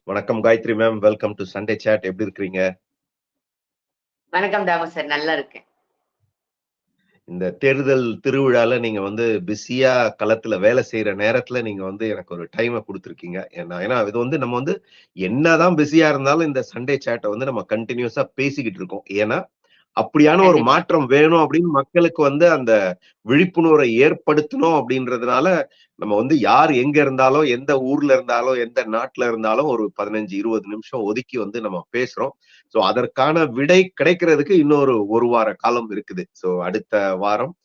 வணக்கம் Gayathri ma'am, welcome to Sunday chat. எப்படி இருக்கிறீங்க? வணக்கம் தாமு சார், நல்லா இருக்கேன். இந்த தேர்தல் திருவிழால நீங்க பிஸியா களத்துல வேலை செய்யற நேரத்துல நீங்க எனக்கு ஒரு டைமை கொடுத்துருக்கீங்க. ஏன்னா இது நம்ம என்னதான் பிஸியா இருந்தாலும் இந்த சண்டே சாட்டை நம்ம கண்டினியூஸா பேசிக்கிட்டு இருக்கோம். ஏன்னா அப்படியான ஒரு கண்டிப்பா. மாற்றம் வேணும் அப்படின்னு மக்களுக்கு அந்த விழிப்புணர்வை ஏற்படுத்தணும் அப்படின்றதுனால நம்ம யார் எங்க இருந்தாலும், எந்த ஊர்ல இருந்தாலும், எந்த நாட்டுல இருந்தாலும் ஒரு 15-20 நிமிஷம் ஒதுக்கி நம்ம பேசுறோம். சோ அதற்கான விடை கிடைக்கிறதுக்கு இன்னொரு ஒரு வார காலம் இருக்குது. சோ அடுத்த வாரம்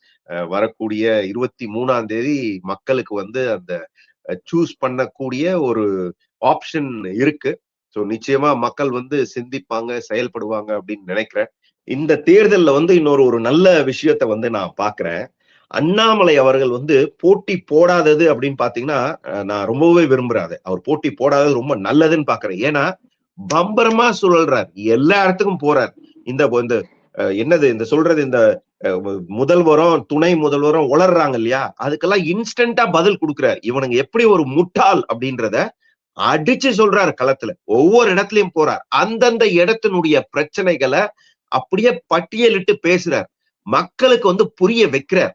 வரக்கூடிய 23ஆம் தேதி மக்களுக்கு அந்த சூஸ் பண்ணக்கூடிய ஒரு ஆப்ஷன் இருக்கு. சோ நிச்சயமா மக்கள் சிந்திப்பாங்க, செயல்படுவாங்க அப்படின்னு நினைக்கிறேன். இந்த தேர்தல்ல இன்னொரு ஒரு நல்ல விஷயத்த நான் பாக்குறேன். அண்ணாமலை அவர்கள் போட்டி போடாதது அப்படின்னு பாத்தீங்கன்னா, நான் ரொம்பவே விரும்புறாரு. அவர் போட்டி போடாதது ரொம்ப நல்லதுன்னு பாக்குறேன். ஏன்னா பம்பரமா சுழல்றார், எல்லா இடத்துக்கும் போறார். இந்த என்னது இந்த சொல்றது, இந்த முதல்வரும் துணை முதல்வரும் உளர்றாங்க இல்லையா, அதுக்கெல்லாம் இன்ஸ்டன்டா பதில் கொடுக்கிறார். இவனுங்க எப்படி ஒரு முட்டாள் அப்படின்றத அடிச்சு சொல்றாரு களத்துல. ஒவ்வொரு இடத்துலயும் போறார், அந்தந்த இடத்தினுடைய பிரச்சனைகளை அப்படியே பட்டியலிட்டு பேசுறார், மக்களுக்கு புரிய வைக்கிறார்.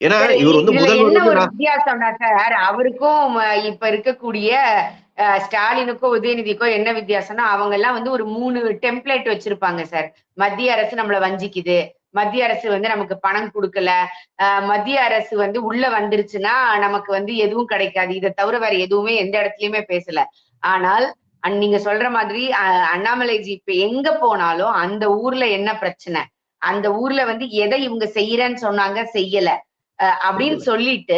ஏன்னா இவர் என்ன ஒரு முதல்வர் வித்தியாசம்னா சார், அவருக்கும் இப்ப இருக்கக்கூடிய ஸ்டாலினுக்கும் உதயநிதிக்கும் என்ன வித்தியாசம்னா, அவங்க எல்லாம் ஒரு 3 டெம்ப்ளேட் வச்சிருப்பாங்க சார். மத்திய அரசு நம்மள வஞ்சிக்குது, மத்திய அரசு நமக்கு பணம் கொடுக்கல, மத்திய அரசு உள்ள வந்துருச்சுன்னா நமக்கு எதுவும் கிடைக்காது, இதை தவிர வேற எதுவுமே எந்த இடத்துலயுமே பேசல. ஆனால் நீங்க சொல்ற மாதிரி அண்ணாமலைஜி இப்ப எங்க போனாலும் அந்த ஊர்ல என்ன பிரச்சனை, அந்த ஊர்ல எதை இவங்க செய்யறேன்னு சொன்னாங்க, செய்யல அப்படின்னு சொல்லிட்டு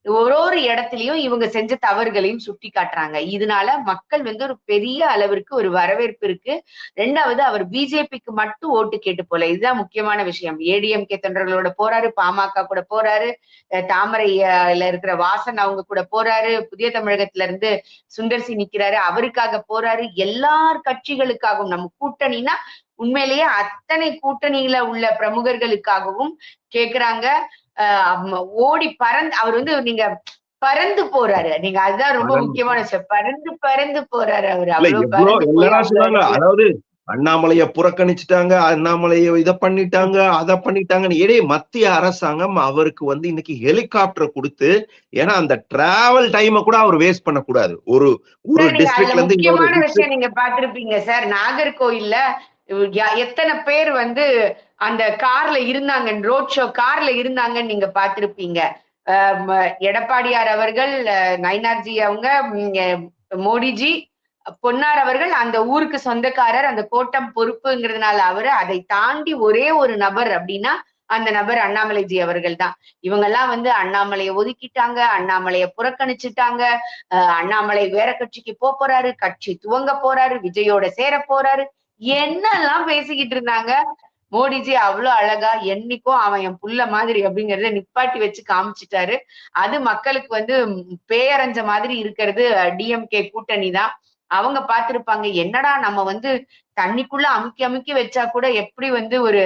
ஒரு இடத்துலயும் இவங்க செஞ்ச தவறுகளையும் சுட்டி காட்டுறாங்க. இதனால மக்கள் ஒரு பெரிய அளவிற்கு ஒரு வரவேற்பு இருக்கு. 2வது, அவர் பிஜேபிக்கு மட்டும் ஓட்டு கேட்டு போல, இதுதான் முக்கியமான விஷயம். ஏடிஎம்கே தொண்டர்களோட போறாரு, பாமக கூட போறாரு, தாமரையில இருக்கிற வாசன் அவங்க கூட போறாரு, புதிய தமிழகத்துல இருந்து சுந்தர்சி நிக்கிறாரு, அவருக்காக போறாரு. எல்லார் கட்சிகளுக்காகவும், நம்ம கூட்டணினா உண்மையிலேயே அத்தனை கூட்டணியில உள்ள பிரமுகர்களுக்காகவும் கேக்குறாங்க. ஓடி பறந்து அவர் நீங்க பறந்து போறாரு. நீங்க அதுதான் ரொம்ப முக்கியமான விஷயம். பறந்து பறந்து போறாரு அவரு. அவ்வளவு பறந்து போய் அதாவது அண்ணாமலைய புறக்கணிச்சுட்டாங்க, அண்ணாமலைய இதை பண்ணிட்டாங்க, அதை பண்ணிட்டாங்கன்னு. இடையே மத்திய அரசாங்கம் அவருக்கு இன்னைக்கு ஹெலிகாப்டர் கொடுத்து, ஏன்னா அந்த டிராவல் டைமை கூட அவர் வேஸ்ட் பண்ணக்கூடாது. ஒரு டிஸ்ட்ரிக்ட்ல இருந்து முக்கியமான விஷயம் நீங்க பாத்திருப்பீங்க சார், நாகர்கோயில்ல எத்தனை பேர் அந்த கார்ல இருந்தாங்க, ரோட் ஷோ கார்ல இருந்தாங்கன்னு நீங்க பாத்திருப்பீங்க. எடப்பாடியார் அவர்கள், நயினார்ஜி அவங்க, மோடிஜி, பொன்னார் அவர்கள் அந்த ஊருக்கு சொந்தக்காரர், அந்த கோட்டம் பொறுப்புங்கிறதுனால அவரு. அதை தாண்டி ஒரே ஒரு நபர் அப்படின்னா அந்த நபர் அண்ணாமலைஜி அவர்கள் தான். இவங்க எல்லாம் அண்ணாமலையை ஒதுக்கிட்டாங்க, அண்ணாமலையை புறக்கணிச்சுட்டாங்க, அண்ணாமலை வேற கட்சிக்கு போறாரு, கட்சி துவங்க போறாரு, விஜயோட சேர போறாரு, என்னெல்லாம் பேசிக்கிட்டு இருந்தாங்க. மோடிஜி அவ்வளவு அழகா என்னைக்கும் அவன் என் புள்ள மாதிரி அப்படிங்கறத நிப்பாட்டி வச்சு காமிச்சிட்டாரு. அது மக்களுக்கு பேரஞ்ச மாதிரி இருக்கிறது டிஎம்கே கூட்டணி தான். அவங்க பார்த்திருப்பாங்க, என்னடா நம்ம தண்ணிக்குள்ள அமுக்கி அமுக்கி வச்சா கூட எப்படி ஒரு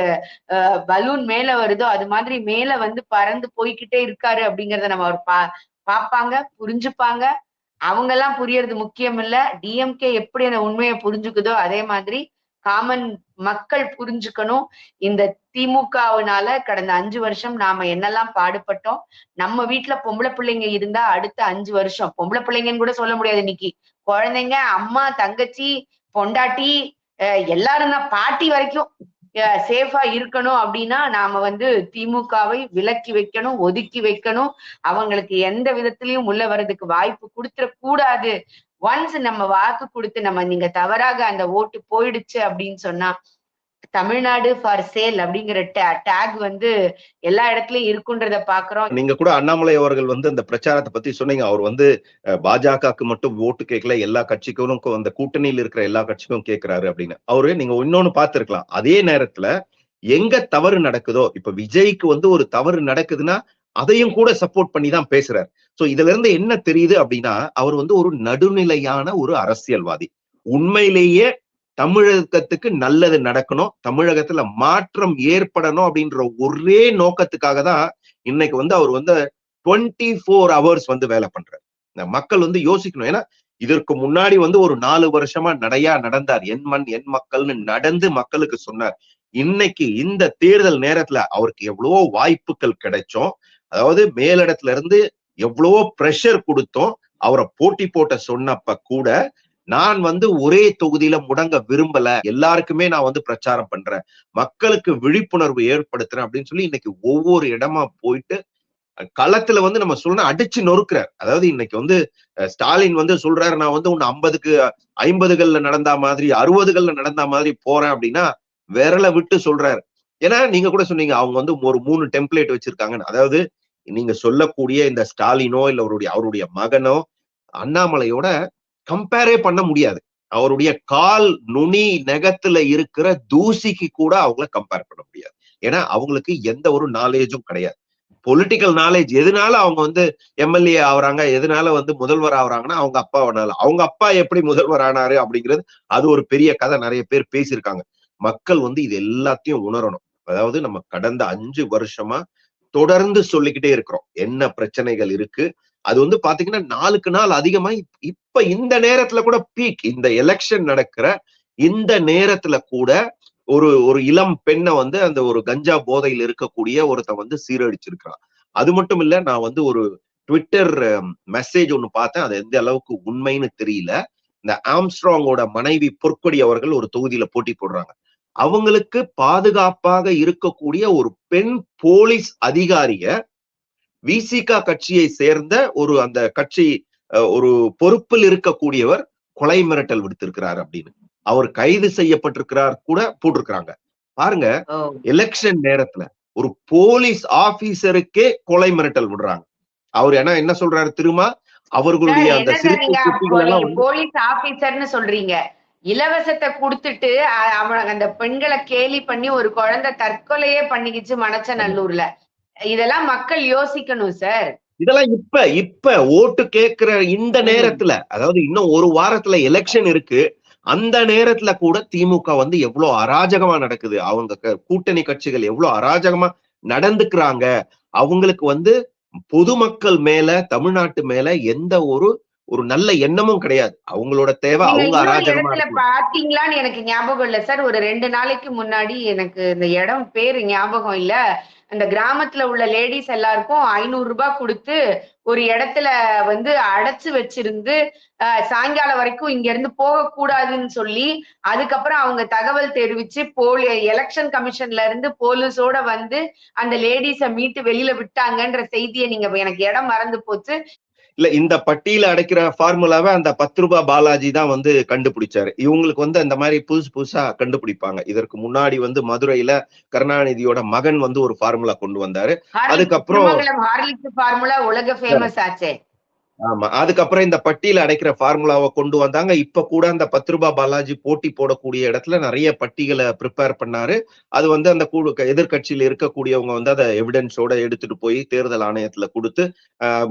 பலூன் மேல வருதோ அது மாதிரி மேல பறந்து போய்கிட்டே இருக்காரு அப்படிங்கறத நம்ம அவர் பாப்பாங்க, புரிஞ்சுப்பாங்க. அவங்க எல்லாம் புரியறது முக்கியம் இல்ல, டிஎம்கே எப்படி அந்த உண்மையை புரிஞ்சுக்குதோ அதே மாதிரி காமன் மக்கள் புரிஞ்சுக்கணும். இந்த திமுகவினால கடந்த 5 வருஷம் நாம என்னெல்லாம் பாடுபட்டோம். நம்ம வீட்டுல பொம்பளை பிள்ளைங்க இருந்தா அடுத்த 5 வருஷம், பொம்பளை பிள்ளைங்கன்னு கூட சொல்ல முடியாது, இன்னைக்கு குழந்தைங்க, அம்மா, தங்கச்சி, பொண்டாட்டி, எல்லாரும் தான், பாட்டி வரைக்கும் சேஃபா இருக்கணும் அப்படின்னா நாம திமுகவை விலக்கி வைக்கணும், ஒதுக்கி வைக்கணும். அவங்களுக்கு எந்த விதத்திலையும் உள்ள வர்றதுக்கு வாய்ப்பு கொடுத்துட கூடாது. ஒன்ஸ் நம்ம வாக்கு கொடுத்து நீங்க தவறாக அந்த ஓட்டு போயிடுச்சு அப்படின்னு சொன்னா, தமிழ்நாடு ஃபார் சேல் அப்படிங்கிற டேக் எல்லா இடத்துலயும் இருக்குன்றத பாக்குறோம். நீங்க கூட அண்ணாமலை அவர்கள் அந்த பிரச்சாரத்தை பத்தி சொன்னீங்க. அவர் பாஜகவுக்கு மட்டும் ஓட்டு கேட்கல, எல்லா கட்சிக்கும், அந்த கூட்டணியில் இருக்கிற எல்லா கட்சிக்கும் கேட்கிறாரு அப்படின்னு. அவரு நீங்க இன்னொன்னு பார்த்திருக்கலாம், அதே நேரத்துல எங்க தவறு நடக்குதோ, இப்ப விஜய்க்கு ஒரு தவறு நடக்குதுன்னா அதையும் கூட சப்போர்ட் பண்ணி தான் பேசுறாரு. சோ இதுல இருந்து என்ன தெரியுது அப்படின்னா, அவர் ஒரு நடுநிலையான ஒரு அரசியல்வாதி. உண்மையிலேயே தமிழகத்துக்கு நல்லது நடக்கணும், தமிழகத்துல மாற்றம் ஏற்படணும் அப்படின்ற ஒரே நோக்கத்துக்காக தான் இன்னைக்கு அவர் 24 hours வேலை பண்றாரு. மக்கள் யோசிக்கணும். ஏன்னா இதற்கு முன்னாடி வந்து ஒரு 4 வருஷமா நடையா நடந்தார். என் மண் என் மக்கள்னு நடந்து மக்களுக்கு சொன்னார். இன்னைக்கு இந்த தேர்தல் நேரத்துல அவருக்கு எவ்வளவோ வாய்ப்புகள் கிடைச்சோம். அதாவது மேலிடத்துல இருந்து எவ்வளவோ பிரஷர் கொடுத்தோம். அவரை போட்டி போட்ட சொன்னப்ப கூட நான் வந்து ஒரே தொகுதியில முடங்க விரும்பல. எல்லாருக்குமே நான் வந்து பிரச்சாரம் பண்றேன். மக்களுக்கு விழிப்புணர்வு ஏற்படுத்துறேன் அப்படின்னு சொல்லி இன்னைக்கு ஒவ்வொரு இடமா போயிட்டு களத்துல வந்து நம்ம சொல்லணும் அடிச்சு நொறுக்கிறார். அதாவது இன்னைக்கு வந்து ஸ்டாலின் வந்து சொல்றாரு, நான் வந்து உன்னை 50க்கு 50கள்ல நடந்தா மாதிரி 60கள்ல நடந்தா மாதிரி போறேன் அப்படின்னா விரல விட்டு சொல்றாரு. ஏன்னா நீங்க கூட சொன்னீங்க அவங்க வந்து ஒரு 3 டெம்ப்ளேட் வச்சிருக்காங்கன்னு. அதாவது நீங்க சொல்லக்கூடிய இந்த ஸ்டாலினோ இல்ல அவருடைய மகனோ அண்ணாமலையோட கம்பேரே பண்ண முடியாது. அவருடைய கால் நுனி நெகத்துல இருக்கிற தூசிக்கு கூட அவங்கள கம்பேர் பண்ண முடியாது. ஏன்னா அவங்களுக்கு எந்த ஒரு நாலேஜும் கிடையாது. பொலிட்டிக்கல் நாலேஜ் எதனால அவங்க வந்து எம்எல்ஏ ஆகுறாங்க, எதனால வந்து முதல்வர் ஆகுறாங்கன்னா அவங்க அப்பாவனால. அவங்க அப்பா எப்படி முதல்வர் ஆனாரு அப்படிங்கிறது அது ஒரு பெரிய கதை. நிறைய பேர் பேசியிருக்காங்க. மக்கள் வந்து இது எல்லாத்தையும் உணரணும். அதாவது நம்ம கடந்த 5 வருஷமா தொடர்ந்து சொல்லிக்கிட்டே இருக்கிறோம் என்ன பிரச்சனைகள் இருக்கு. அது வந்து பாத்தீங்கன்னா நாளுக்கு நாள் அதிகமா இப்ப இந்த நேரத்துல கூட பீக், இந்த எலெக்ஷன் நடக்கிற இந்த நேரத்துல கூட ஒரு ஒரு இளம் பெண்ணை வந்து அந்த ஒரு கஞ்சா போதையில் இருக்கக்கூடிய ஒருத்தன் வந்து சீரழிச்சிருக்கான். அது மட்டும் இல்ல, நான் வந்து ஒரு ட்விட்டர் மெசேஜ் ஒண்ணு பார்த்தேன். அது எந்த அளவுக்கு உண்மைன்னு தெரியல. இந்த ஆம்ஸ்ட்ராங்கோட மனைவி பொற்கொடி அவர்கள் ஒரு தொகுதியில போட்டி போடுறாங்க. அவங்களுக்கு பாதுகாப்பாக இருக்கக்கூடிய ஒரு பெண் போலீஸ் அதிகாரிய விசிகா கட்சியை சேர்ந்த ஒரு அந்த கட்சி ஒரு பொறுப்பில் இருக்கக்கூடியவர் கொலை மிரட்டல் விடுத்திருக்கிறார் அப்படின்னு. அவர் கைது செய்யப்பட்டிருக்கிறார் கூட போட்டிருக்கிறாங்க. பாருங்க, எலெக்ஷன் நேரத்துல ஒரு போலீஸ் ஆபீசருக்கே கொலை மிரட்டல் விடுறாங்க. அவர் என்ன சொல்றாரு திரும்ப, அவர்களுடைய அந்த சிறுத்தை குட்டிகள் எல்லாம் போலீஸ் ஆபீசர்னு சொல்றீங்க. இலவசத்தை கொடுத்துட்டு அவன் அந்த பெண்களை கேலி பண்ணி ஒரு குழந்தை தற்கொலையே பண்ணிக்கிச்சு மணச்சநல்லூர்ல. இதெல்லாம் மக்கள் யோசிக்கணும் சார். இதெல்லாம் இப்ப ஓட்டு கேட்கிற இந்த நேரத்துல, அதாவது இன்னும் ஒரு வாரத்துல எலெக்ஷன் இருக்கு. அந்த நேரத்துல கூட திமுக வந்து எவ்வளவு அராஜகமா நடக்குது, அவங்க கூட்டணி கட்சிகள் எவ்வளவு அராஜகமா நடந்துக்கிறாங்க. அவங்களுக்கு வந்து பொதுமக்கள் மேல, தமிழ்நாட்டு மேல எந்த ஒரு நல்ல எண்ணமும் கிடையாது. அவங்களோட தேவை அவங்க அராஜகமா பாத்தீங்களான்னு எனக்கு ஞாபகம் இல்ல சார். ஒரு 2 நாளைக்கு முன்னாடி எனக்கு இந்த இடம் பேரு ஞாபகம் இல்ல. அந்த கிராமத்துல உள்ள லேடிஸ் எல்லாருக்கும் 500 ரூபாய் கொடுத்து ஒரு இடத்துல வந்து அடைச்சு வச்சிருந்து சாயங்காலம் வரைக்கும் இங்க இருந்து போக கூடாதுன்னு சொல்லி அதுக்கப்புறம் அவங்க தகவல் தெரிவிச்சு எலெக்ஷன் கமிஷன்ல இருந்து போலீஸோட வந்து அந்த லேடிஸ மீட்டு வெளியில விட்டாங்கன்ற செய்தியை நீங்க எனக்கு இடம் மறந்து போச்சு. இல்ல, இந்த பட்டியல அடைக்கிற ஃபார்முலாவை அந்த 10 ரூபாய் பாலாஜி தான் வந்து கண்டுபிடிச்சாரு. இவங்களுக்கு வந்து அந்த மாதிரி புதுசா கண்டுபிடிப்பாங்க. இதற்கு முன்னாடி வந்து மதுரையில கருணாநிதியோட மகன் வந்து ஒரு ஃபார்முலா கொண்டு வந்தாரு. அதுக்கப்புறம் ஃபார்முலா உலக ஃபேமஸ் ஆச்சே. ஆமா, அதுக்கப்புறம் இந்த பட்டியல அடைக்கிற ஃபார்முலாவை கொண்டு வந்தாங்க. இப்ப கூட அந்த 10 ரூபாய் பாலாஜி போட்டி போடக்கூடிய இடத்துல நிறைய பட்டியலை ப்ரிப்பேர் பண்ணாரு. அது வந்து அந்த எதிர்கட்சியில இருக்கக்கூடியவங்க வந்து அதை எவிடன்ஸோட எடுத்துட்டு போய் தேர்தல் ஆணையத்துல கொடுத்து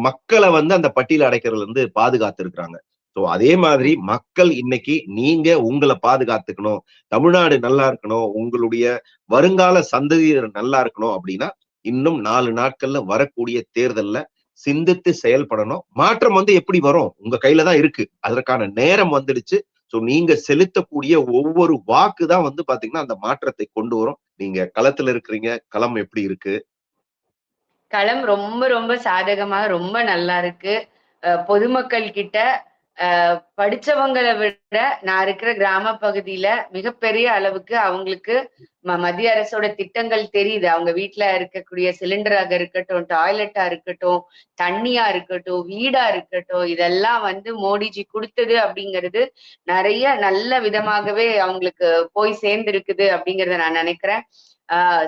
மக்களை வந்து அந்த பட்டியல அடைக்கிறதுல இருந்து பாதுகாத்து இருக்கிறாங்க. சோ அதே மாதிரி மக்கள் இன்னைக்கு நீங்க உங்களை பாதுகாத்துக்கணும், தமிழ்நாடு நல்லா இருக்கணும், உங்களுடைய வருங்கால சந்ததியர் நல்லா இருக்கணும் அப்படின்னா இன்னும் 4 நாட்கள்ல வரக்கூடிய தேர்தல்ல சிந்தித்து செயல்படணும். மாற்றம் வந்து எப்படி வரும், உங்க கையில தான் இருக்கு. அதற்கான நேரம் வந்துடுச்சு. சோ நீங்க செலுத்தக்கூடிய ஒவ்வொரு வாக்கு தான் வந்து பாத்தீங்கன்னா அந்த மாற்றத்தை கொண்டு வரும். நீங்க களத்துல இருக்கிறீங்க, களம் எப்படி இருக்கு? களம் ரொம்ப ரொம்ப சாதகமா ரொம்ப நல்லா இருக்கு. பொதுமக்கள் கிட்ட படிச்சவங்களை விட நான் இருக்கிற கிராம பகுதியில மிகப்பெரிய அளவுக்கு அவங்களுக்கு மத்திய அரசோட திட்டங்கள் தெரியுது. அவங்க வீட்டுல இருக்கக்கூடிய சிலிண்டராக இருக்கட்டும், டாய்லெட்டா இருக்கட்டும், தண்ணியா இருக்கட்டும், வீடா இருக்கட்டும், இதெல்லாம் வந்து மோடிஜி கொடுத்தது அப்படிங்கிறது நிறைய நல்ல விதமாகவே அவங்களுக்கு போய் சேர்ந்திருக்குது அப்படிங்கறத நான் நினைக்கிறேன்.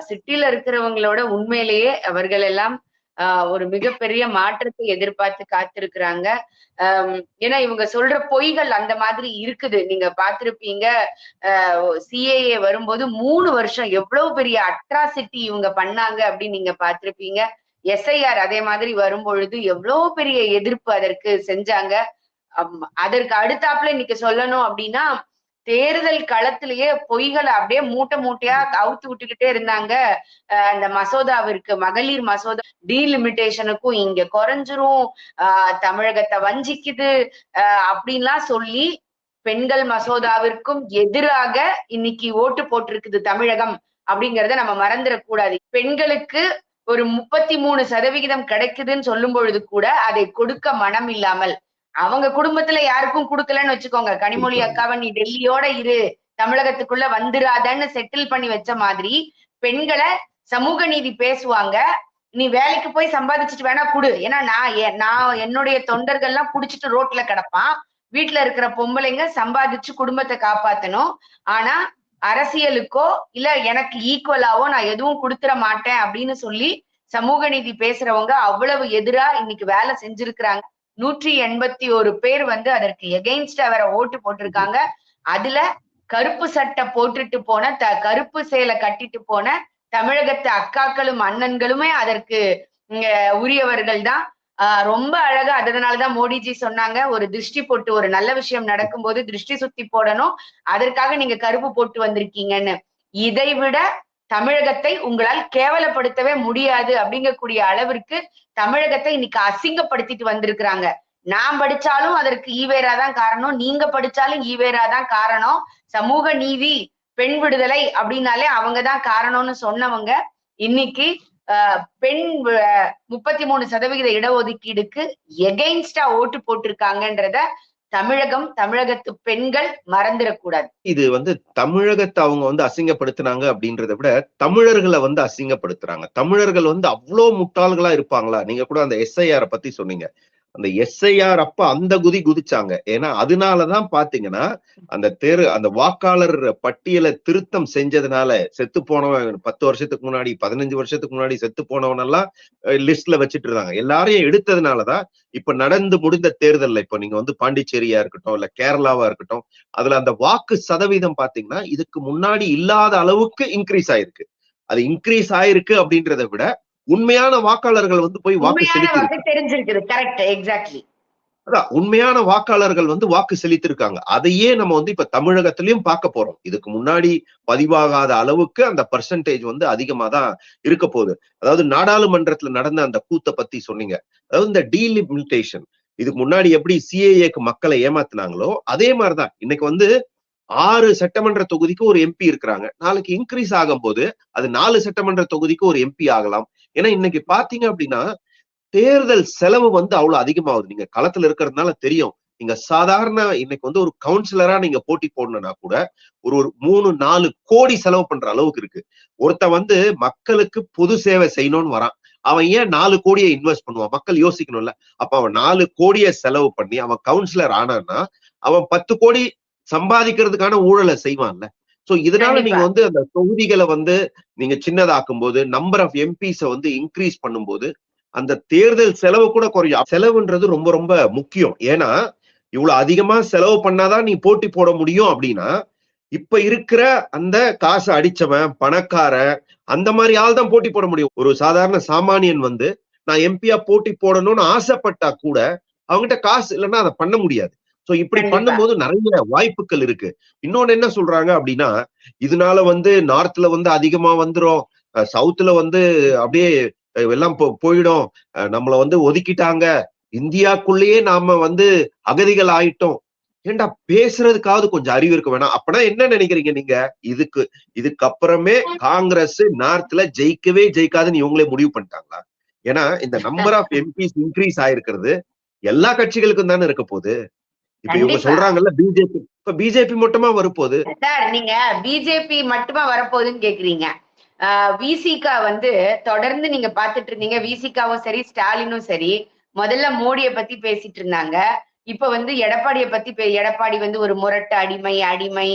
சிட்டில இருக்கிறவங்களோட உண்மையிலேயே அவர்கள் எல்லாம் ஒரு மிகப்பெரிய மாற்றத்தை எதிர்பார்த்து காத்திருக்கிறாங்க. ஏன்னா இவங்க சொல்ற பொய்கள் அந்த மாதிரி இருக்குது. நீங்க பார்த்திருப்பீங்க, சிஏஏ வரும்போது 3 வருஷம் எவ்வளவு பெரிய அட்ராசிட்டி இவங்க பண்ணாங்க அப்படின்னு நீங்க பார்த்திருப்பீங்க. எஸ்ஐஆர் அதே மாதிரி வரும்பொழுது எவ்வளவு பெரிய எதிர்ப்பு அதற்கு செஞ்சாங்க. அதற்கு அடுத்தாப்புல இன்னைக்கு சொல்லணும் அப்படின்னா தேர்தல் களத்திலேயே பொய்களை அப்படியே மூட்டை மூட்டையா அவுத்து விட்டுக்கிட்டே இருந்தாங்க. இந்த மசோதாவிற்கு மகளிர் மசோதா டீலிமிட்டேஷனுக்கும் இங்க குறைஞ்சிரும், தமிழகத்தை வஞ்சிக்குது அப்படின்லாம் சொல்லி பெண்கள் மசோதாவிற்கும் எதிராக இன்னைக்கு ஓட்டு போட்டிருக்குது தமிழகம் அப்படிங்கறத நம்ம மறந்துடக்கூடாது. பெண்களுக்கு ஒரு 33% கிடைக்குதுன்னு சொல்லும் பொழுது கூட அதை கொடுக்க மனம் இல்லாமல், அவங்க குடும்பத்துல யாருக்கும் கொடுக்கலன்னு வச்சுக்கோங்க, கனிமொழி அக்காவை நீ டெல்லியோட இரு, தமிழகத்துக்குள்ள வந்துராதன்னு செட்டில் பண்ணி வச்ச மாதிரி பெண்களை சமூக நீதி பேசுவாங்க. நீ வேலைக்கு போய் சம்பாதிச்சுட்டு வேணா குடு, ஏன்னா நான் என்னுடைய தொண்டர்கள்லாம் புடிச்சிட்டு ரோட்ல கிடப்பான், வீட்டுல இருக்கிற பொம்பளைங்க சம்பாதிச்சு குடும்பத்தை காப்பாத்தணும், ஆனா அரசியலுக்கோ இல்ல எனக்கு ஈக்குவலாவோ நான் எதுவும் கொடுத்துட மாட்டேன் அப்படின்னு சொல்லி சமூக நீதி பேசுறவங்க அவ்வளவு எதிரா இன்னைக்கு வேலை செஞ்சிருக்கிறாங்க. 181 பேர் வந்து அதற்கு எகெயின்ஸ்டா வேற ஓட்டு போட்டிருக்காங்க. அதுல கருப்பு சட்டை போட்டுட்டு போன கருப்பு சேலை கட்டிட்டு போன தமிழகத்து அக்காக்களும் அண்ணன்களுமே அதற்கு உரியவர்கள் தான். ரொம்ப அழகா, அதனாலதான் மோடிஜி சொன்னாங்க, ஒரு திருஷ்டி போட்டு ஒரு நல்ல விஷயம் நடக்கும்போது திருஷ்டி சுத்தி போடணும், அதற்காக நீங்க கருப்பு போட்டு வந்திருக்கீங்கன்னு. இதை விட தமிழகத்தை உங்களால் கேவலப்படுத்தவே முடியாது அப்படிங்கக்கூடிய அளவிற்கு தமிழகத்தை இன்னைக்கு அசிங்கப்படுத்திட்டு வந்திருக்கிறாங்க. நான் படிச்சாலும் அதற்கு ஈவேரா தான் காரணம், நீங்க படிச்சாலும் ஈவேரா தான் காரணம், சமூக நீதி பெண் விடுதலை அப்படின்னாலே அவங்கதான் காரணம்னு சொன்னவங்க இன்னைக்கு பெண் 33% இடஒதுக்கீடுக்கு எகெயின்ஸ்டா ஓட்டு போட்டிருக்காங்கன்றத தமிழகத்து பெண்கள் மறந்துடக்கூடாது. இது வந்து தமிழகத்தை அவங்க வந்து அசிங்கப்படுத்தினாங்க அப்படின்றத விட தமிழர்களை வந்து அசிங்கப்படுத்துறாங்க. தமிழர்கள் வந்து அவ்வளவு முட்டாள்களா இருப்பாங்களா? நீங்க கூட அந்த எஸ்ஐஆர் பத்தி சொன்னீங்க. அந்த எஸ்ஐஆர் அப்ப அந்த குதிச்சாங்க. ஏன்னா அதனாலதான் பாத்தீங்கன்னா அந்த வாக்காளர் பட்டியலை திருத்தம் செஞ்சதுனால செத்து போனவன் 10 வருஷத்துக்கு முன்னாடி 15 வருஷத்துக்கு முன்னாடி செத்து போனவன் எல்லாம் லிஸ்ட்ல வச்சுட்டு இருந்தாங்க. எல்லாரையும் எடுத்ததுனாலதான் இப்ப நடந்து முடிந்த தேர்தல்ல இப்ப நீங்க வந்து பாண்டிச்சேரியா இருக்கட்டும் இல்ல கேரளாவா இருக்கட்டும், அதுல அந்த வாக்கு சதவீதம் பாத்தீங்கன்னா இதுக்கு முன்னாடி இல்லாத அளவுக்கு இன்க்ரீஸ் ஆயிருக்கு. அது இன்க்ரீஸ் ஆயிருக்கு அப்படின்றத விட உண்மையான வாக்காளர்கள் வந்து போய் வாக்கு தெரிஞ்சிருக்குது. Correct, exactly. அதான் உண்மையான வாக்காளர்கள் வந்து வாக்கு செலுத்திருக்காங்க. அதையே நம்ம வந்து இப்ப தமிழகத்திலயும் பார்க்க போறோம். இதுக்கு முன்னாடி பதிவாகாத அளவுக்கு அந்த பர்சன்டேஜ் வந்து அதிகமா தான் இருக்க போகுது. அதாவது நாடாளுமன்றத்துல நடந்த அந்த கூத்தை பத்தி சொன்னீங்க. அதாவது இந்த டீலிமிட்டேஷன், இதுக்கு முன்னாடி எப்படி சிஏஏக்கு மக்களை ஏமாத்தினாங்களோ அதே மாதிரிதான் இன்னைக்கு வந்து 6 சட்டமன்ற தொகுதிக்கு ஒரு எம்பி இருக்கிறாங்க. நாளைக்கு இன்க்ரீஸ் ஆகும் போது அது 4 சட்டமன்ற தொகுதிக்கு ஒரு எம்பி ஆகலாம். ஏன்னா இன்னைக்கு பாத்தீங்க அப்படின்னா தேர்தல் செலவு வந்து அவ்வளவு அதிகமாகுது. நீங்க களத்துல இருக்கிறதுனால தெரியும். நீங்க சாதாரண இன்னைக்கு வந்து ஒரு கவுன்சிலரா நீங்க போட்டி போடணும்னா கூட ஒரு 3-4 கோடி செலவு பண்ற அளவுக்கு இருக்கு. ஒருத்த வந்து மக்களுக்கு பொது சேவை செய்யணும்னு வரான், அவன் ஏன் 4 கோடியை இன்வெஸ்ட் பண்ணுவான்? மக்கள் யோசிக்கணும்ல. அப்ப அவன் 4 கோடியை செலவு பண்ணி அவன் கவுன்சிலர் ஆனான்னா அவன் 10 கோடி சம்பாதிக்கிறதுக்கான ஊழலை செய்வான்ல. சோ இதனால நீங்க வந்து அந்த தொகுதிகளை வந்து நீங்க சின்னதாக்கும் போது நம்பர் ஆஃப் எம்பிஸ வந்து இன்க்ரீஸ் பண்ணும்போது அந்த தேர்தல் செலவு கூட குறையும். செலவுன்றது ரொம்ப ரொம்ப முக்கியம். ஏன்னா இவ்வளவு அதிகமா செலவு பண்ணாதான் நீ போட்டி போட முடியும் அப்படின்னா இப்ப இருக்கிற அந்த காசு அடிச்சவன் பணக்காரன் அந்த மாதிரி ஆள் தான் போட்டி போட முடியும். ஒரு சாதாரண சாமானியன் வந்து நான் எம்பியா போட்டி போடணும்னு ஆசைப்பட்டா கூட அவங்ககிட்ட காசு இல்லைன்னா அதை பண்ண முடியாது. சோ இப்படி பண்ணும்போது நிறைய வாய்ப்புகள் இருக்கு. இன்னொன்னு என்ன சொல்றாங்க அப்படின்னா, இதனால வந்து நார்த்ல வந்து அதிகமா வந்துரும், சவுத்துல வந்து அப்படியே எல்லாம் போயிடும், நம்மள வந்து ஒதுக்கிட்டாங்க, இந்தியாக்குள்ளேயே நாம வந்து அகதிகள் ஆயிட்டோம். ஏண்டா பேசுறதுக்காவது கொஞ்சம் அறிவு இருக்க வேணாம்? அப்பனா என்ன நினைக்கிறீங்க நீங்க? இதுக்கப்புறமே காங்கிரஸ் நார்த்ல ஜெயிக்காதுன்னு இவங்களே முடிவு பண்ணிட்டாங்களா? ஏன்னா இந்த நம்பர் ஆஃப் எம்பிஸ் இன்க்ரீஸ் ஆயிருக்கிறது எல்லா கட்சிகளுக்கும் தானே இருக்க போகுது. இப்ப இவங்க சொல்றாங்கல்ல பிஜேபி, இப்ப பிஜேபி மட்டுமா வரப்போகுது? சார் நீங்க பிஜேபி மட்டுமா வரப்போகுதுன்னு கேக்குறீங்க. விசிகா வந்து தொடர்ந்து நீங்க பாத்துட்டு இருந்தீங்க. விசிகாவும் சரி ஸ்டாலினும் சரி முதல்ல மோடியை பத்தி பேசிட்டு இருந்தாங்க. இப்ப வந்து எடப்பாடியை பத்தி எடப்பாடி வந்து ஒரு முரட்டு அடிமை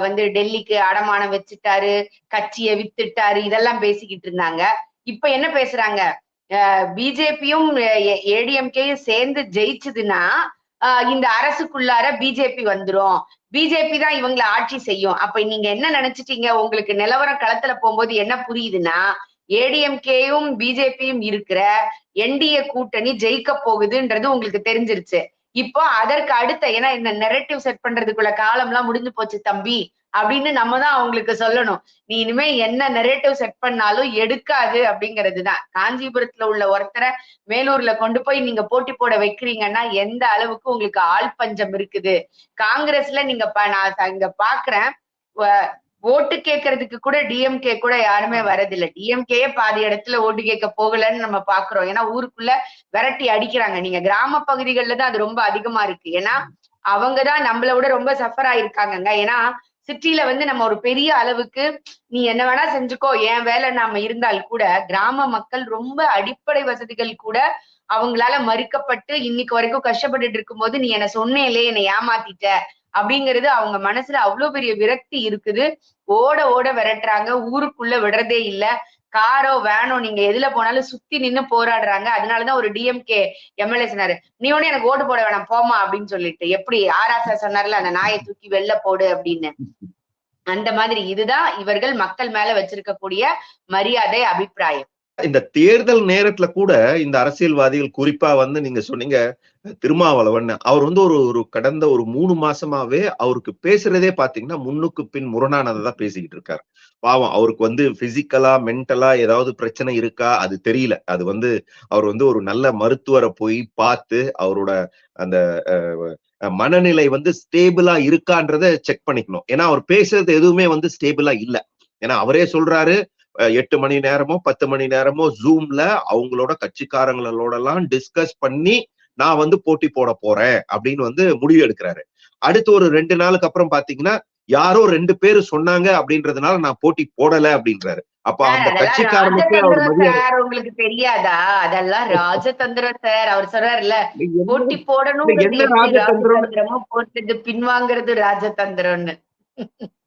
வந்து டெல்லிக்கு அடமானம் வச்சுட்டாரு, கட்சியை வித்துட்டாரு, இதெல்லாம் பேசிக்கிட்டு இருந்தாங்க. இப்ப என்ன பேசுறாங்க? பிஜேபியும் ஏடிஎம்கேயும் சேர்ந்து ஜெயிச்சதுன்னா இந்த அரசுக்குள்ளார பிஜேபி வந்துரும், பிஜேபி தான் இவங்களை ஆட்சி செய்யும். அப்ப நீங்க என்ன நினைச்சிட்டீங்க? உங்களுக்கு நிலவரம் களத்துல போகும்போது என்ன புரியுதுன்னா, ஏடிஎம்கேயும் பிஜேபியும் இருக்கிற என்டிஏ கூட்டணி ஜெயிக்க போகுதுன்றது உங்களுக்கு தெரிஞ்சிருச்சு. இப்போ அதற்கு அடுத்த ஏன்னா இந்த நெரட்டிவ் செட் பண்றதுக்குள்ள காலம் எல்லாம் முடிஞ்சு போச்சு தம்பி அப்படின்னு நம்ம தான் அவங்களுக்கு சொல்லணும். நீ இனிமே என்ன நெரேட்டிவ் செட் பண்ணாலும் எடுக்காது அப்படிங்கிறது தான். காஞ்சிபுரத்துல உள்ள ஒருத்தரை வேலூர்ல கொண்டு போய் நீங்க போட்டி போட வைக்கிறீங்கன்னா எந்த அளவுக்கு உங்களுக்கு ஆள் பஞ்சம் இருக்குது. காங்கிரஸ்ல நீங்க நான் இங்க பாக்குறேன், ஓட்டு கேட்கறதுக்கு கூட டிஎம்கே கூட யாருமே வரதில்லை. டிஎம்கே பாதி இடத்துல ஓட்டு கேட்க போகலன்னு நம்ம பாக்குறோம். ஏன்னா ஊருக்குள்ள விரட்டி அடிக்கிறாங்க. நீங்க கிராம பகுதிகள்ல தான் அது ரொம்ப அதிகமா இருக்கு. ஏன்னா அவங்கதான் நம்மள விட ரொம்ப சஃபர் ஆயிருக்காங்கங்க. ஏன்னா சிட்டில வந்து நம்ம ஒரு பெரிய அளவுக்கு நீ என்ன வேணா செஞ்சுக்கோ என் வேலை நாம இருந்தால் கூட கிராம மக்கள் ரொம்ப அடிப்படை வசதிகள் கூட அவங்களால மறுக்கப்பட்டு இன்னைக்கு வரைக்கும் கஷ்டப்பட்டுட்டு இருக்கும்போது நீ என்ன சொன்னேலே என்னை ஏமாத்திட்ட அப்படிங்கிறது அவங்க மனசுல அவ்வளவு பெரிய விரக்தி இருக்குது. ஓட ஓட விரட்டுறாங்க, ஊருக்குள்ள விடுறதே இல்ல. காரோ வேனோ நீங்க எதுல போனாலும் சுத்தி நின்னு போராடுறாங்க. அதனாலதான் ஒரு டிஎம்கே எம்எல்ஏ சொன்னாரு, நீ ஒண்ணு எனக்கு ஓட்டு போட வேணாம் போமா அப்படின்னு சொல்லிட்டு. எப்படி ஆராசா சொன்னார்ல அந்த நாயை தூக்கி வெளில போடு அப்படின்னு. அந்த மாதிரி இதுதான் இவர்கள் மக்கள் மேல வச்சிருக்கக்கூடிய மரியாதை, அபிப்பிராயம். இந்த தேர்தல் நேரத்துல கூட இந்த அரசியல்வாதிகள் குறிப்பா வந்து நீங்க சொன்னீங்க திருமாவளவன், அவர் வந்து ஒரு கடந்த ஒரு 3 மாசமாவே அவருக்கு பேசுறதே பாத்தீங்கன்னா முன்னுக்கு பின் முரணானதை தான் பேசிக்கிட்டு இருக்காரு. பாவம், அவருக்கு வந்து பிசிக்கலா மென்டலா ஏதாவது பிரச்சனை இருக்கா அது தெரியல. அது வந்து அவர் வந்து ஒரு நல்ல மருத்துவரை போய் பார்த்து அவரோட அந்த மனநிலை வந்து ஸ்டேபிளா இருக்கான்றத செக் பண்ணிக்கணும். ஏன்னா அவர் பேசுறது எதுவுமே வந்து ஸ்டேபிளா இல்ல. ஏன்னா அவரே சொல்றாரு 8 மணி நேரமோ 10 மணி நேரமோ ஜூம்ல அவங்களோட கட்சிக்காரங்களோட எல்லாம் டிஸ்கஸ் பண்ணி நான் வந்து போட்டி போட போறேன் அப்படின்னு வந்து முடிவு எடுக்கிறாரு. அடுத்து ஒரு 2 நாளுக்கு அப்புறம் பாத்தீங்கன்னா யாரோ 2 பேரு சொன்னாங்க அப்படின்றதுனால நான் போட்டி போடல அப்படின்றாரு. அப்ப அந்த கட்சிக்காரனுக்கே அவர் மரியாதை. உங்களுக்கு தெரியாதா? அதெல்லாம் ராஜதந்திரம் சார். அவர் சொல்றாருல்ல போட்டி போடணும். என்ன ராஜதந்திரம் போட்டது பின்வாங்கிறது ராஜதந்திரம்னு.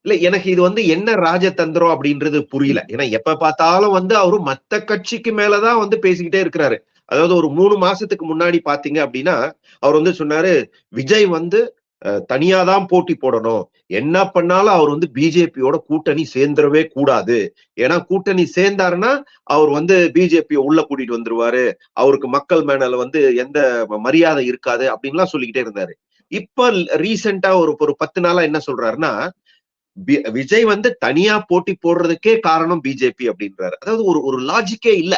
இல்ல, எனக்கு இது வந்து என்ன ராஜதந்திரம் அப்படின்றது புரியல. ஏன்னா எப்ப பார்த்தாலும் வந்து அவரு மத்த கட்சிக்கு மேலதான் வந்து பேசிக்கிட்டே இருக்கிறாரு. அதாவது ஒரு 3 மாசத்துக்கு முன்னாடி பாத்தீங்க அப்படின்னா அவர் வந்து சொன்னாரு விஜய் வந்து தனியாதான் போட்டி போடணும், என்ன பண்ணாலும் அவர் வந்து பிஜேபியோட கூட்டணி சேர்ந்துடவே கூடாது, ஏன்னா கூட்டணி சேர்ந்தாருன்னா அவர் வந்து பிஜேபி உள்ள கூட்டிட்டு வந்துருவாரு, அவருக்கு மக்கள் மேல வந்து எந்த மரியாதை இருக்காது அப்படின்லாம் சொல்லிக்கிட்டே இருந்தாரு. இப்ப ரீசெண்டா ஒரு 10 நாளா என்ன சொல்றாருன்னா விஜய் வந்து தனியா போட்டி போடுறதுக்கே காரணம் பிஜேபி அப்படின்றாரு. அதாவது ஒரு லாஜிக்கே இல்ல.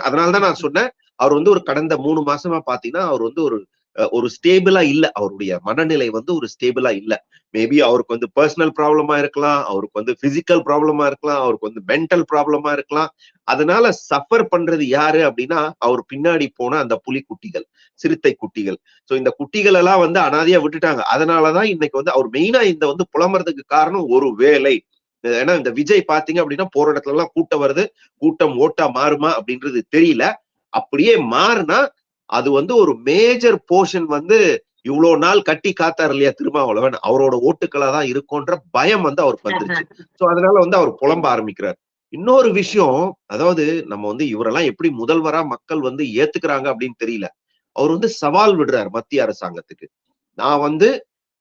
அதனாலதான் நான் சொன்னேன் அவர் வந்து ஒரு கடந்த 3 மாசமா பாத்தீங்கன்னா அவர் வந்து ஒரு ஸ்டேபிளா இல்ல. அவருடைய மனநிலை வந்து ஒரு ஸ்டேபிளா இல்ல. மேபி அவருக்கு வந்து பர்சனல் ப்ராப்ளமா இருக்கலாம், அவருக்கு வந்து பிசிக்கல் ப்ராப்ளமா இருக்கலாம், அவருக்கு வந்து மென்டல் ப்ராப்ளமா இருக்கலாம். அதனால சஃபர் பண்றது யாரு அப்படின்னா அவர் பின்னாடி போன அந்த புலிக்குட்டிகள், சிறுத்தை குட்டிகள். சோ இந்த குட்டிகள் எல்லாம் வந்து அனாதையா விட்டுட்டாங்க. அதனாலதான் இன்னைக்கு வந்து அவர் மெயினா இந்த வந்து புலம்புறதுக்கு காரணம் ஒரு வேலை. ஏன்னா இந்த விஜய் பாத்தீங்க அப்படின்னா போற இடத்துல எல்லாம் கூட்டம் வருது, கூட்டம் ஓட்டா மாறுமா அப்படின்றது தெரியல. அப்படியே மாறுனா அது வந்து ஒரு மேஜர் போர்ஷன் வந்து இவ்வளவு நாள் கட்டி காத்தார் இல்லையா திருமாவளவன், அவரோட ஓட்டுக்களா தான் இருக்கும்ன்ற பயம் வந்து அவருக்கு வந்துருச்சு. சோ அதனால வந்து அவர் புலம்ப ஆரம்பிக்கிறார். இன்னொரு விஷயம், அதாவது நம்ம வந்து இவரெல்லாம் எப்படி முதல்வரா மக்கள் வந்து ஏத்துக்கிறாங்க அப்படின்னு தெரியல. அவர் வந்து சவால் விடுறார் மத்திய அரசாங்கத்துக்கு. நான் வந்து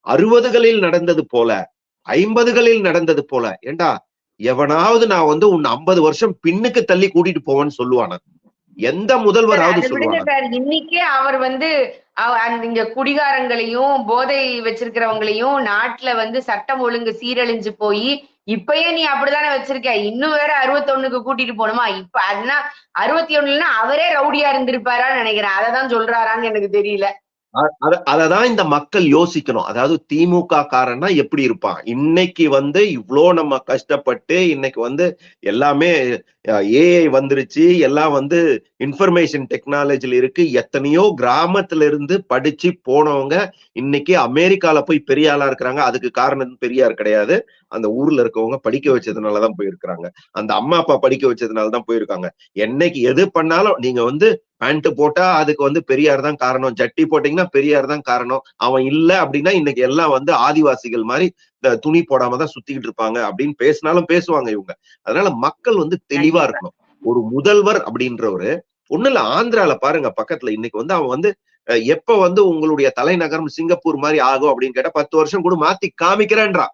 60களில் நடந்தது போல 50களில் நடந்தது போல, ஏண்டா எவனாவது நான் வந்து உன்னை 50 வருஷம் பின்னுக்கு தள்ளி கூட்டிட்டு போவேன்னு சொல்லுவானா? எந்த முதல்வராவது சொல்லுவாங்க? இன்னைக்கே அவர் வந்து இங்க குடிகாரங்களையும் போதை வச்சிருக்கிறவங்களையும் நாட்டுல வந்து சட்டம் ஒழுங்கு சீரழிஞ்சு போய் இப்பயே நீ அப்படித்தானே வச்சிருக்க, இன்னும் வேற 61க்கு கூட்டிட்டு போகணுமா? இப்ப அதுனா 61ன்னா அவரே ரவுடியா இருந்திருப்பாரான்னு நினைக்கிறேன். அததான் சொல்றாரான்னு எனக்கு தெரியல. அததான் இந்த மக்கள் யோசிக்கணும். அதாவது திமுக காரன்னா எப்படி இருப்பான்? இன்னைக்கு வந்து இவ்வளோ நம்ம கஷ்டப்பட்டு இன்னைக்கு வந்து எல்லாமே ஏஐ வந்துருச்சு, எல்லாம் வந்து இன்ஃபர்மேஷன் டெக்னாலஜில இருக்கு. எத்தனையோ கிராமத்துல இருந்து படிச்சு போனவங்க இன்னைக்கு அமெரிக்கால போய் பெரிய ஆளா இருக்கிறாங்க. அதுக்கு காரணம் பெரியார் கிடையாது, அந்த ஊர்ல இருக்கவங்க படிக்க வச்சதுனாலதான் போயிருக்கிறாங்க. அந்த அம்மா அப்பா படிக்க வச்சதுனாலதான் போயிருக்காங்க. என்னைக்கு எது பண்ணாலும் நீங்க வந்து பேண்ட் போட்டா அதுக்கு வந்து பெரியார் தான் காரணம், ஜட்டி போட்டீங்கன்னா பெரியார் தான் காரணம், அவன் இல்ல அப்படின்னா இன்னைக்கு எல்லாம் வந்து ஆதிவாசிகள் மாதிரி இந்த துணி போடாம தான் சுத்திக்கிட்டு இருப்பாங்க அப்படின்னு பேசினாலும் பேசுவாங்க இவங்க. அதனால மக்கள் வந்து தெளிவா இருக்கணும். ஒரு முதல்வர் அப்படின்றவரு ஒண்ணு இல்ல, ஆந்திரால பாருங்க பக்கத்துல இன்னைக்கு வந்து அவன் வந்து எப்ப வந்து உங்களுடைய தலைநகரம் சிங்கப்பூர் மாதிரி ஆகும் அப்படின்னு கேட்டா 10 வருஷம் கூட மாத்தி காமிக்கிறேன்றான்.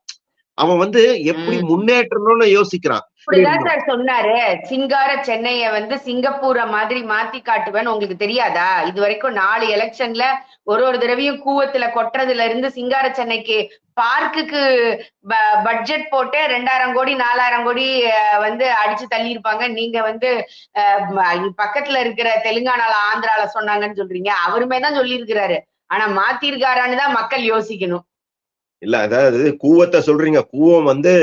அவன் வந்து எப்படி முன்னேற்றணும்னு யோசிக்கிறான். எப்படி அப்படிதான் இருந்தோம். சார் சொன்னாரு. சிங்கார சென்னைய வந்து சிங்கப்பூர மாதிரி மாத்தி காட்டுவேன்னு உங்களுக்கு தெரியாதா? இதுவரைக்கும் 4 எலக்ஷன்ல ஒரு தடவையும் கூவத்துல கொட்டுறதுல இருந்து சிங்கார சென்னைக்கு பார்க்குக்கு ப பட்ஜெட் போட்டு 2000 கோடி 4000 கோடி வந்து அடிச்சு தள்ளியிருப்பாங்க. நீங்க வந்து பக்கத்துல இருக்கிற தெலுங்கானால, ஆந்திரால சொன்னாங்கன்னு சொல்றீங்க. அவருமே தான் சொல்லியிருக்கிறாரு. ஆனா மாத்திருக்காரான்னு தான் மக்கள் யோசிக்கணும். இல்ல அதாவது கூவத்த சொல்றீங்க. கூவம் வந்து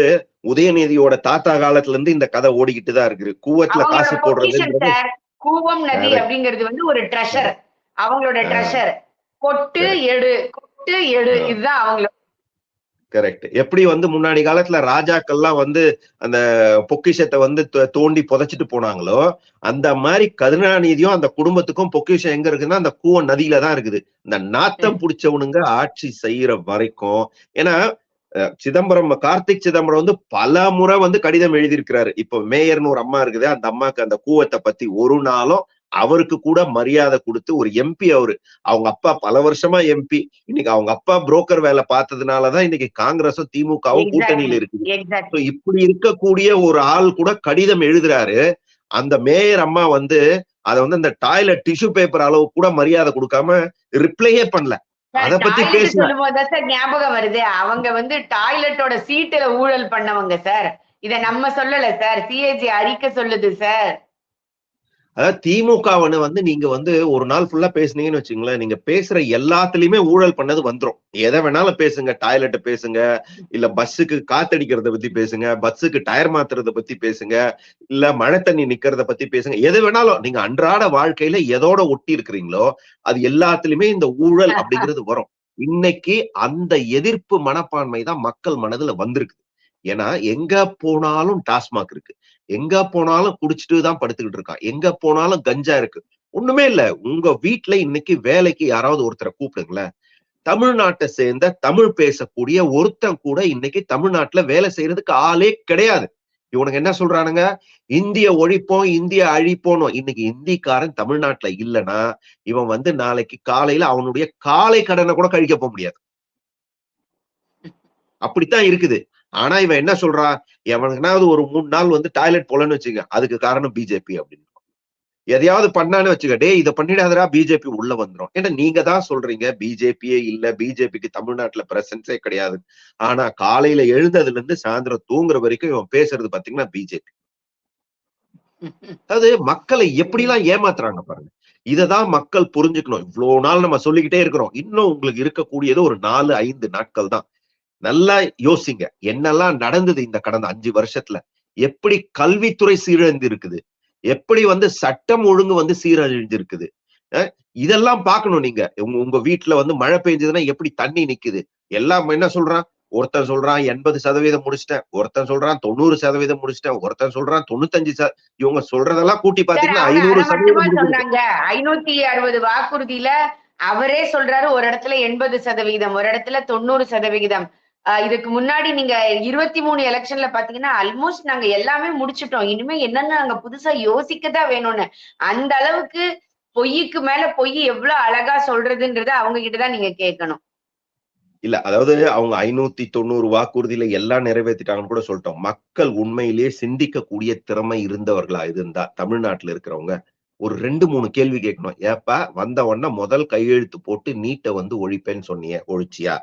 உதயநிதியோட தாத்தா காலத்துல இருந்து இந்த கதை ஓடிக்கிட்டு தான் இருக்குது. கூவத்துல அவங்களோட காசு பொக்கிஷன் போடுறதுன்றது சார். கூவம் நதி கரெக்ட், அப்படிங்கிறது வந்து ஒரு ட்ரெஷர். கரெக்ட். அவங்களோட ஆ, ட்ரெஷர். கொட்டு, கரெக்ட். எடு. கொட்டு, எடு. ஆ. இதுதான் அவங்களோட கரெக்ட். எப்படி வந்து முன்னாடி காலத்துல ராஜாக்கள்லாம் வந்து அந்த பொக்கிஷத்த வந்து தோண்டி புதைச்சிட்டு போனாங்களோ, அந்த மாரி கருணாநிதியும் அந்த குடும்பத்துக்கும் பொக்கிஷம் எங்க இருக்குன்னா, அந்த கூவம் நதியில தான் இருக்குது. இந்த நாத்தம் புடிச்சவனுங்க ஆட்சி செய்யற வரைக்கும் ஏன்னா கார்த்திக் சிதம்பரம் வந்து பல முறை வந்து கடிதம் எழுதியிருக்கிறாரு. இப்போ மேயர்ன்னு ஒரு அம்மா இருக்குது. அந்த அம்மாக்கு அந்த கூவத்த பத்தி ஒரு நாளும் அவருக்கு கூட மரியாதை குடுத்து ஒரு எம்பி அவரு. அவங்க அப்பா பல வருஷமா எம்பி. இன்னைக்கு அவங்க அப்பா புரோக்கர் வேலை பார்த்ததுனாலதான் இன்னைக்கு காங்கிரஸும் திமுகவும் எக்ஸாக்ட்லி, கூட்டணியில இருக்குது. So exactly. இப்படி இருக்கக்கூடிய ஒரு ஆள் கூட கடிதம் எழுதுறாரு. அந்த மேயர் அம்மா வந்து அத வந்து அந்த டாய்லெட் டிஷ்யூ பேப்பர் அளவு கூட மரியாதை கொடுக்காம ரிப்ளையே பண்ணல. சார் அத பத்தி டாய்லெட் பேசல. சொல்லும்போது தான் சார் ஞாபகம் வருது. அவங்க வந்து டாய்லெட்டோட சீட்டுல ஊழல் பண்ணவங்க சார். இத நம்ம சொல்லல சார். சிஏஜி அறிக்கை சொல்லுது சார். அதாவது திமுகவன்னு வந்து நீங்க வந்து ஒரு நாள் ஃபுல்லா பேசுனீங்கன்னு வச்சுங்களேன், நீங்க பேசுற எல்லாத்துலயுமே ஊழல் பண்ணது வந்துரும். எத வேணாலும் பேசுங்க. டாய்லெட்ட பேசுங்க, இல்ல பஸ்ஸுக்கு காத்தடிக்கிறத பத்தி பேசுங்க, பஸ்ஸுக்கு டயர் மாத்துறத பத்தி பேசுங்க, இல்ல மழை தண்ணி நிக்கிறத பத்தி பேசுங்க. எது வேணாலும் நீங்க அன்றாட வாழ்க்கையில எதோட ஒட்டி இருக்கிறீங்களோ, அது எல்லாத்துலயுமே இந்த ஊழல் அப்படிங்கிறது வரும். இன்னைக்கு அந்த எதிர்ப்பு மனப்பான்மை தான் மக்கள் மனதுல வந்திருக்கு. ஏன்னா, எங்க போனாலும் டாஸ்மாக் இருக்கு. எங்க போனாலும் குடிச்சிட்டு தான் படுத்துக்கிட்டு இருக்கான். எங்க போனாலும் கஞ்சா இருக்கு. ஒண்ணுமே இல்ல. உங்க வீட்ல இன்னைக்கு வேலைக்கு யாராவது ஒருத்தர கூப்பிடுங்களேன். தமிழ்நாட்ட சேர்ந்த தமிழ் பேசக்கூடிய ஒருத்தன் கூட இன்னைக்கு தமிழ்நாட்டுல வேலை செய்யறதுக்கு ஆளே கிடையாது. இவனுங்க என்ன சொல்றானுங்க? இந்திய ஒழிப்போம், இந்திய அழிப்போம்னு. இன்னைக்கு இந்திக்காரன் தமிழ்நாட்டுல இல்லன்னா, இவன் வந்து நாளைக்கு காலையில அவனுடைய காலை கடன கூட கழிக்க போ முடியாது. அப்படித்தான் இருக்குது. ஆனா இவன் என்ன சொல்றான்? எவனுக்குனாவது ஒரு 3 நாள் வந்து டாய்லெட் போலன்னு வச்சுக்க. அதுக்கு காரணம் பிஜேபி அப்படின்னு. எதையாவது பண்ணான்னு வச்சுக்க. டேய் இத பண்ணிடாதடா பிஜேபி உள்ள வந்துரும். ஏன்னா நீங்க தான் சொல்றீங்க பிஜேபியே இல்ல. பிஜேபிக்கு தமிழ்நாட்டுல பிரசன்ஸே கிடையாது. ஆனா காலையில எழுந்ததுல இருந்து சாயந்தரம் தூங்குற வரைக்கும் இவன் பேசுறது பாத்தீங்கன்னா பிஜேபி. அதாவது மக்களை எப்படிலாம் ஏமாத்துறாங்க பாருங்க. இததான் மக்கள் புரிஞ்சுக்கணும். இவ்ளோ நாள் நம்ம சொல்லிக்கிட்டே இருக்கிறோம். இன்னும் உங்களுக்கு இருக்கக்கூடியது ஒரு 4, 5 நாட்கள் தான். நல்லா யோசிங்க. என்னெல்லாம் நடந்தது இந்த கடந்த 5 வருஷத்துல? எப்படி கல்வித்துறை சீரழிந்து இருக்குது? எப்படி வந்து சட்டம் ஒழுங்கு வந்து சீரழிஞ்சிருக்குது? அ இதெல்லாம் பார்க்கணும் நீங்க. உங்க உங்க வீட்ல வந்து மழை பெஞ்சதுன்னா எப்படி தண்ணி நிக்குது? எல்லாம் என்ன சொல்றான்? ஒருத்தன் சொல்றான் 80% முடிச்சுட்டேன். ஒருத்தன் சொல்றான் 90% முடிச்சுட்டேன். ஒருத்தன் சொல்றான் 95 இவங்க சொல்றதெல்லாம் கூட்டி சார் பார்த்தீங்கன்னா அவங்க அத 500% மட்டுமா முடிஞ்சிருது. சொன்னாங்க. 560 வாக்குறுதியில அவரே சொல்றாரு ஒரு இடத்துல 80%, ஒரு இடத்துல 90%. இதுக்கு முன்னாடி நீங்க 23 எலக்ஷன்ல பாத்தீங்கன்னா, ஆல்மோஸ்ட் நாங்க எல்லாமே முடிச்சுட்டோம். இனிமே என்னன்னு நாங்க புதுசா யோசிக்க தான் வேணும்னு. அந்த அளவுக்கு பொய்யுக்கு மேல பொய் எவ்வளவு அழகா சொல்றதுன்றத அவங்க கிட்ட தான் நீங்க கேட்கணும். இல்ல. அதாவது அவங்க 590 வாக்குறுதியில எல்லாம் நிறைவேத்திட்டாங்கன்னு கூட சொல்ட்டோம். மக்கள் உண்மையிலேயே சிந்திக்கக்கூடிய திறமை இருந்தவர்களா இருந்தா, தமிழ்நாட்டுல இருக்கிறவங்க, ஒரு 2, 3 கேள்வி கேட்கணும். ஏப்பா வந்த உடனே முதல் கையெழுத்து போட்டு நீட்ட வந்து ஒழிப்பேன்னு சொன்னியே, ஒழிச்சியா?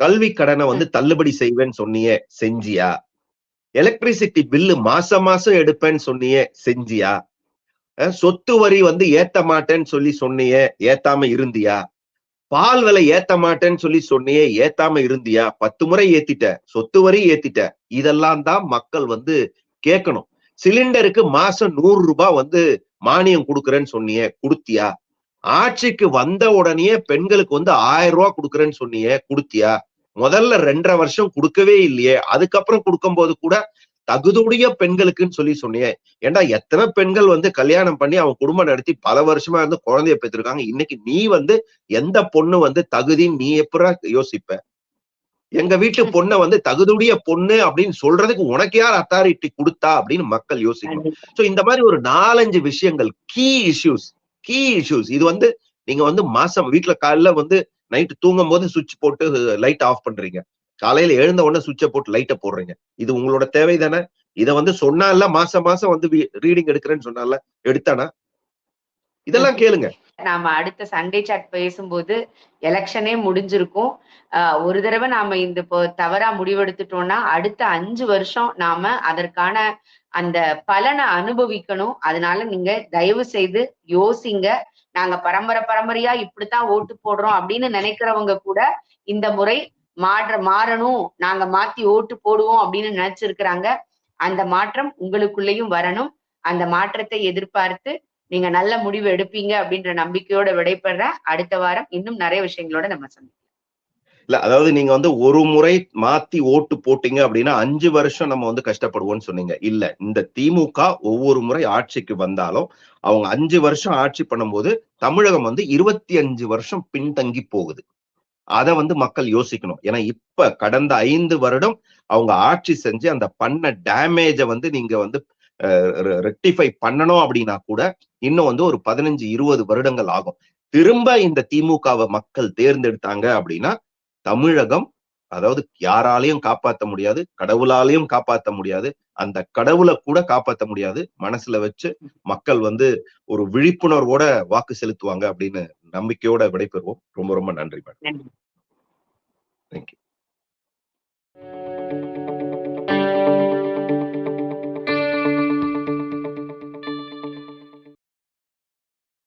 கல்வி கடன வந்து ம். தள்ளுபடி செய்வேன்னு சொன்னியே, செஞ்சியா? எலக்ட்ரிசிட்டி பில்லு மாசம் மாசம் எடுப்பேன்னு சொன்னியே, செஞ்சியா? சொத்து வரி வந்து ஏத்த மாட்டேன்னு சொல்லி சொன்னியே, ஏத்தாம இருந்தியா? பால் விலை ஏத்த மாட்டேன்னு சொல்லி சொன்னியே, ஏத்தாம இருந்தியா? 10 முறை ஏத்திட்ட. சொத்து வரி ஏத்திட்ட. இதெல்லாம் தான் மக்கள் வந்து கேட்கணும். சிலிண்டருக்கு மாசம் ரூ. 100 வந்து மானியம் குடுக்குறேன்னு சொன்னியே, குடுத்தியா? ஆட்சிக்கு வந்த உடனேயே பெண்களுக்கு வந்து ரூ. 1000 குடுக்குறேன்னு சொன்னியே, குடுத்தியா? முதல்ல 2 1/2 வருஷம் குடுக்கவே இல்லையே. அதுக்கப்புறம் குடுக்கும்போது கூட தகுதியுடைய பெண்களுக்குன்னு சொல்லி சொன்னியே. ஏன்டா எத்தனை பெண்கள் வந்து கல்யாணம் பண்ணி அவங்க குடும்பம் நடத்தி பல வருஷமா வந்து குழந்தைய பெற்றிருக்காங்க. இன்னைக்கு நீ வந்து எந்த பொண்ணு வந்து தகுதின்னு நீ எப்படிடா யோசிப்ப? எங்க வீட்டு பொண்ண வந்து தகுதியுடைய பொண்ணு அப்படின்னு சொல்றதுக்கு உனக்கு யார் அத்தாரிட்டி குடுத்தா அப்படின்னு மக்கள் யோசிக்கணும். கண்டிப்பா. சோ இந்த மாதிரி ஒரு 4, 5 விஷயங்கள் கீ இஷ்யூஸ் இது வந்து நீங்க வந்து மாசம் வீட்ல காலைல வந்து நைட் தூங்கும்போது சுவிட்ச் போட்டு லைட் ஆஃப் பண்றீங்க. காலையில எழுந்த உடனே சுவிட்சை போட்டு லைட்டை போடுறீங்க. இது உங்களோட தேவை தானே? இதை வந்து சொன்னால மாசம் மாசம் வந்து ரீடிங் எடுக்கிறேன்னு சொன்னால எடுத்தானா? இதெல்லாம் கேளுங்க. நாம அடுத்த சண்டே சாட் பேசும்போது எலெக்ஷனே முடிஞ்சிருக்கும். ஒரு தடவை நாம இந்த இப்போ தவறா முடிவெடுத்துட்டோம்னா அடுத்த 5 வருஷம் நாம அதற்கான அந்த பலனை அனுபவிக்கணும். அதனால நீங்க தயவு செய்து யோசிங்க. நாங்க பரம்பரையா இப்படித்தான் ஓட்டு போடுறோம் அப்படின்னு நினைக்கிறவங்க கூட இந்த முறை மாறணும், நாங்க மாத்தி ஓட்டு போடுவோம் அப்படின்னு நினைச்சிருக்கிறாங்க. அந்த மாற்றம் உங்களுக்குள்ளேயும் வரணும். அந்த மாற்றத்தை எதிர்பார்த்து நீங்க நல்ல முடிவு எடுப்பீங்க அப்படின்ற நம்பிக்கையோட விடைபெறேன். அடுத்த வாரம் இன்னும் நிறைய விஷயங்களோட நம்ம சந்திக்கலாம். இல்ல, அதாவது நீங்க வந்து ஒரு முறை மாத்தி ஓட்டு போட்டீங்க அப்படின்னா 5 வருஷம் நம்ம வந்து கஷ்டப்படுவோம்னு சொன்னீங்க. இல்ல, இந்த திமுக ஒவ்வொரு முறை ஆட்சிக்கு வந்தாலும் அவங்க 5 வருஷம் ஆட்சி பண்ணும்போது தமிழகம் வந்து 25 வருஷம் பின்தங்கி போகுது. அத வந்து மக்கள் யோசிக்கணும். ஏன்னா இப்ப கடந்த 5 வருடம் அவங்க ஆட்சி செஞ்சு அந்த பண்ண டேமேஜ வந்து நீங்க வந்து ரெக்டிஃபை பண்ணணும் அப்படின்னா கூட இன்னும் வந்து ஒரு 15, 20 வருடங்கள் ஆகும். திரும்ப இந்த திமுகவை மக்கள் தேர்ந்தெடுத்தாங்க அப்படின்னா தமிழகம், அதாவது யாராலையும் காப்பாற்ற முடியாது, கடவுளாலையும் காப்பாற்ற முடியாது, அந்த கடவுளை கூட காப்பாற்ற முடியாது. மனசுல வச்சு மக்கள் வந்து ஒரு விழிப்புணர்வோட வாக்கு செலுத்துவாங்க அப்படின்னு நம்பிக்கையோட விடைபெறுவோம். ரொம்ப ரொம்ப நன்றி மேடம். நன்றி.